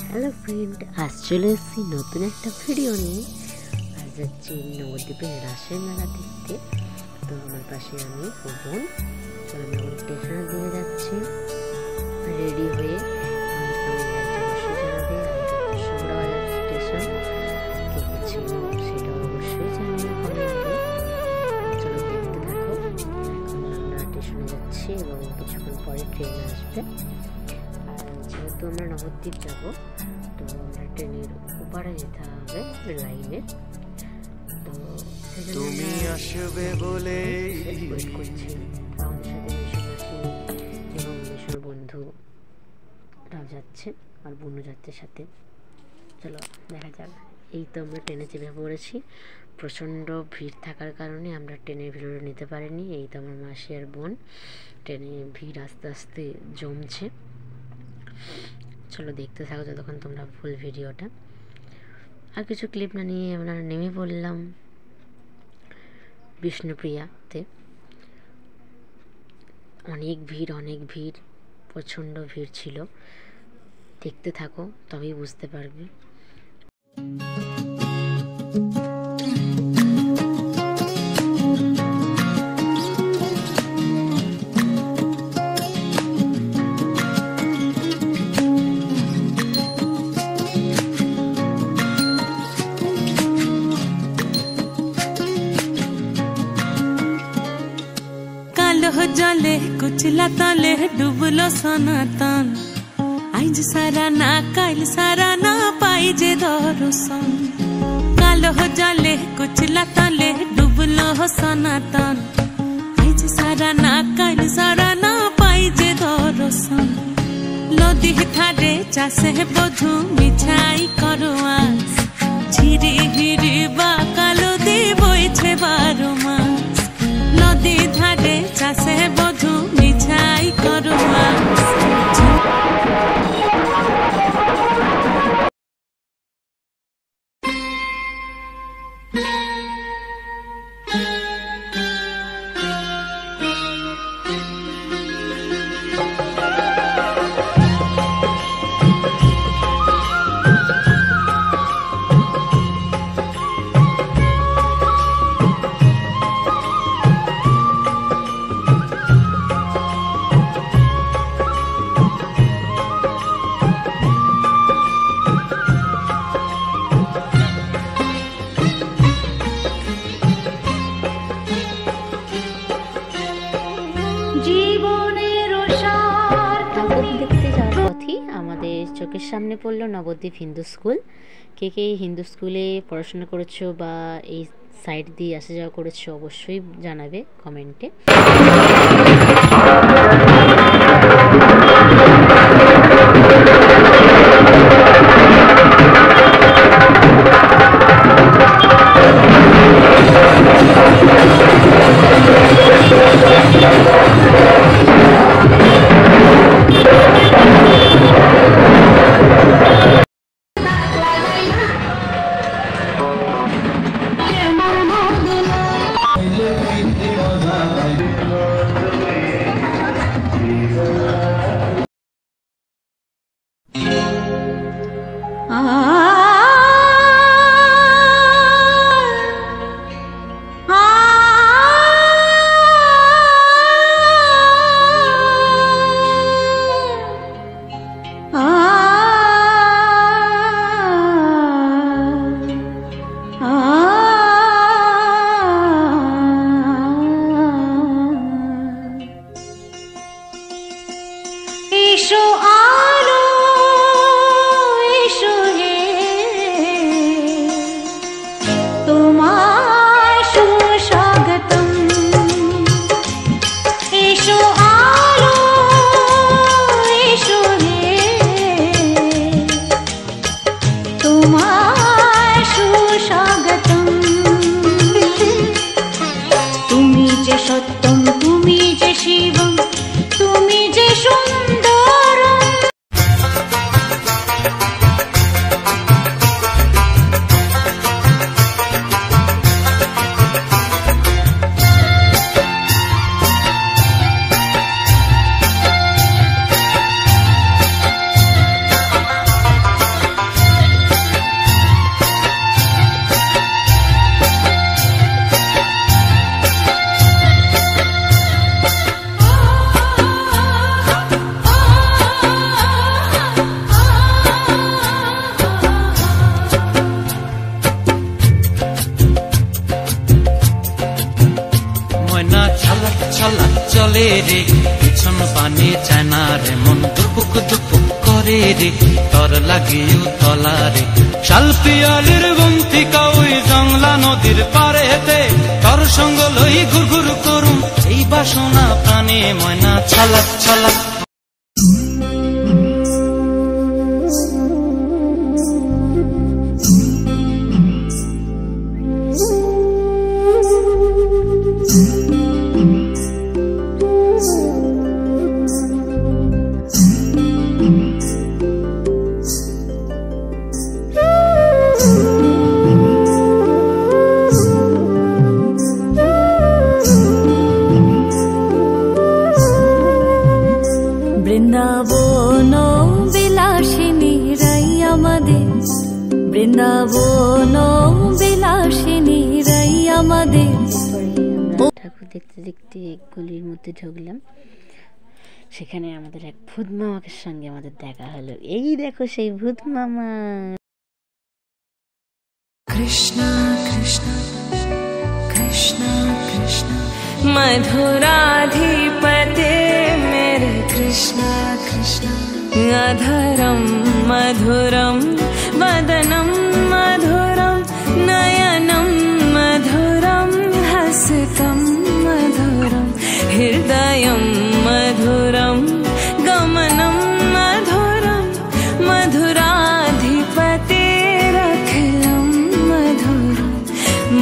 Hello friend, আজ চলে এসেছি নতুন একটা ভিডিও নিয়ে। আজ যাচ্ছি নবদ্বীপের রাসের মেলা দেখতে। তো আমার পাশে আমি ও বোন, তো আমি এখন স্টেশনের দিকে যাচ্ছি রেডি হয়ে। অবশ্যই জানাবে সোমরাবাজার স্টেশন কে ছিল সেটা অবশ্যই জানিয়ে কমেন্টে। চলো দেখতে থাকো। এখন আমরা স্টেশনে যাচ্ছি এবং কিছুক্ষণ পরে ট্রেন আসবে। যেহেতু আমরা নবদ্বীপ যাব, তো আমরা ট্রেনের ওপারে যেতে হবে লাইনে। তো তুমি আসবে বলে ওয়েট করছি। আমাদের সাথে মিশু এবং মিশুর বন্ধুরাও যাচ্ছে আর বোনও যাচ্ছে সাথে। চলো দেখা যাক। এই তো আমরা ট্রেনে চেপে পড়েছি। প্রচণ্ড ভিড় থাকার কারণে আমরা ট্রেনের ভিড় নিতে পারিনি। এই তো আমার মাসি আর বোন। ট্রেনে ভিড় আস্তে আস্তে জমছে। চলো দেখতে থাকো যতক্ষণ তোমরা ফুল ভিডিওটা। আর কিছু ক্লিপ না নিয়ে আমরা নেমে পড়লাম বিষ্ণুপ্রিয়াতে। অনেক ভিড়, প্রচণ্ড ভিড় ছিল। দেখতে থাকো তবেই বুঝতে পারবে। जले कुचला तले डुबलो सनातन आइज सारा ना काल सारा ना पाइजे दर्शन। कालो जले कुचला तले डुबलो सनातन आइज सारा ना काल सारा ना पाइजे दर्शन। नदी थारे चासे बधु मिठाई करवा झिरी हिरी बा कालो दी बइछे 12 मास। नदी धारे चासे बधु मिठाई करवा আমাদের চোখের সামনে পড়লো নবদ্বীপ হিন্দু স্কুল। কে কে হিন্দু স্কুলে পড়াশোনা করেছো বা এই সাইড দিয়ে আসা যাওয়া করেছো অবশ্যই জানাবে কমেন্টে। এসো আলো এসো হে রে তর লাগিও তলারে শালপিয়ালির বন্তিকা ওই জংলা নদীর পারেতে তর সঙ্গ লই ঘুরঘুর করুম এই বাসনা প্রাণে ময়না ছলাক ছলাক। বৃন্দাবন বিলাসিনী রাই আমাদের, বৃন্দাবন বিলাসিনী রাই আমাদের। ঠাকুর দেখতে দেখতে গলির মধ্যে ঢুকলাম, সেখানে আমাদের এক ভূত মামাকে সঙ্গে আমাদের দেখা হলো। এই দেখো সেই ভূত মামা। কৃষ্ণ কৃষ্ণ কৃষ্ণ কৃষ্ণ মধুরাধিপতে মেরে কৃষ্ণ কৃষ্ণ। अधरं मधुरं वदनं मधुरं नयनं मधुरं हसितं मधुरं हृदयं मधुरं गमनं मधुरं मधुराधिपतेरखिलं मधुरं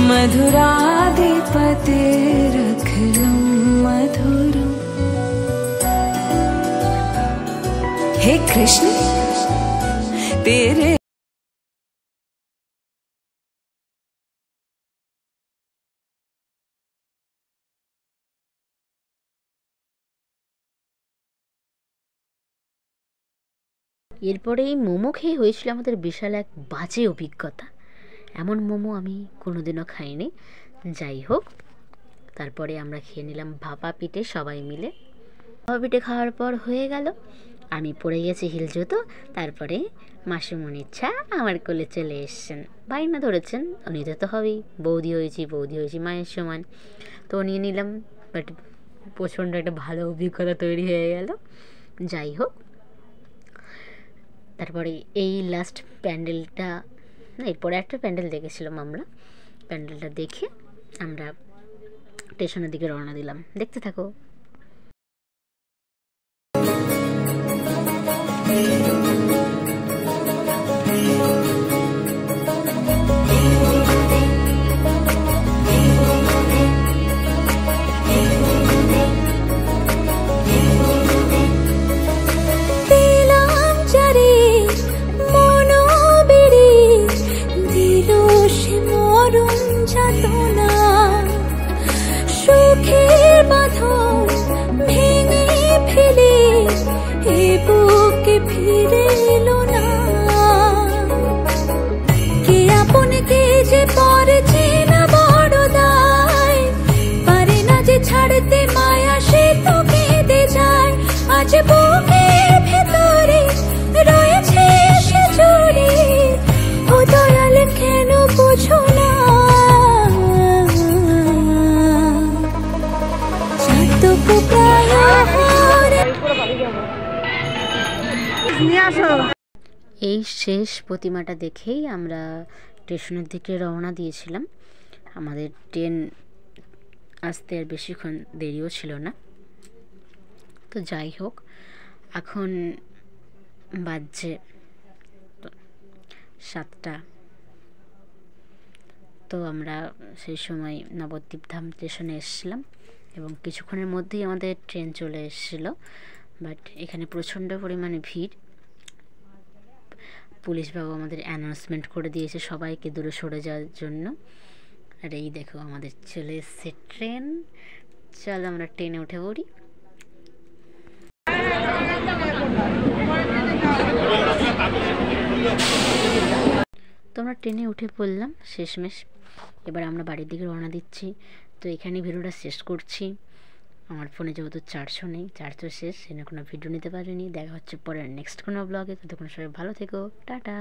मधुराधिपतेरखिलं मधुरं। हे कृष्ण तेरे এরপরে এই মোমো খেয়ে হয়েছিল আমাদের বিশাল এক বাজে অভিজ্ঞতা। এমন মোমো আমি কোনোদিনও খাইনি। যাই হোক, তারপরে আমরা খেয়ে নিলাম ভাপা পিঠে সবাই মিলে। ভাপা পিঠে খাওয়ার পর হয়ে গেল, আমি পড়ে গেছি হিল জুতো। তারপরে মাসিমণির ছা আমার কোলে চলে এসছেন, বায়না ধরেছেন নিতে তো হবেই, বৌদি হয়েছি মায়ের সমান। তো নিয়ে নিলাম, বাট প্রচণ্ড একটা ভালো অভিজ্ঞতা তৈরি হয়ে গেল। যাই হোক, তারপরে এই লাস্ট প্যান্ডেলটা, এরপরে একটা প্যান্ডেল দেখেছিলাম আমরা। প্যান্ডেলটা দেখে আমরা স্টেশনের দিকে রওনা দিলাম। দেখতে থাকো। ছাড়তে মায়া সে তো কেঁদে যায়, আজ বুকের ভেতরে রয়েছে সে জড়ে। ও দয়াল কেন বুঝো না, যতটুকু প্রায় এই শেষ প্রতিমাটা দেখেই আমরা স্টেশনের দিকে রওনা দিয়েছিলাম। আমাদের ট্রেন আসতে আর বেশিক্ষণ দেরিও ছিল না। তো যাই হোক, এখন বাজছে 7টা। তো আমরা সেই সময় নবদ্বীপ ধাম স্টেশনে এসেছিলাম এবং কিছুক্ষণের মধ্যেই আমাদের ট্রেন চলে এসেছিল। বাট এখানে প্রচণ্ড পরিমাণে ভিড়। পুলিশবাবু আমাদের অ্যানাউন্সমেন্ট করে দিয়েছে সবাইকে দূরে সরে যাওয়ার জন্য। আর এই দেখো আমাদের চলে এসছে ট্রেন। চল আমরা ট্রেনে উঠে পড়ি। তোমরা ট্রেনে উঠে পড়লাম শেষমেশ। এবার আমরা বাড়ির দিকে রওনা দিচ্ছি। তো এখানে ভিডিওটা শেষ করছি। আমার ফোনে যেহেতু চার্জও নেই, চার্জও শেষ, সেজন্য কোনো ভিডিও নিতে পারিনি। দেখা হচ্ছে পরের নেক্সট কোনো ব্লগে। ততক্ষণ সবাই ভালো থেকো, টাটা।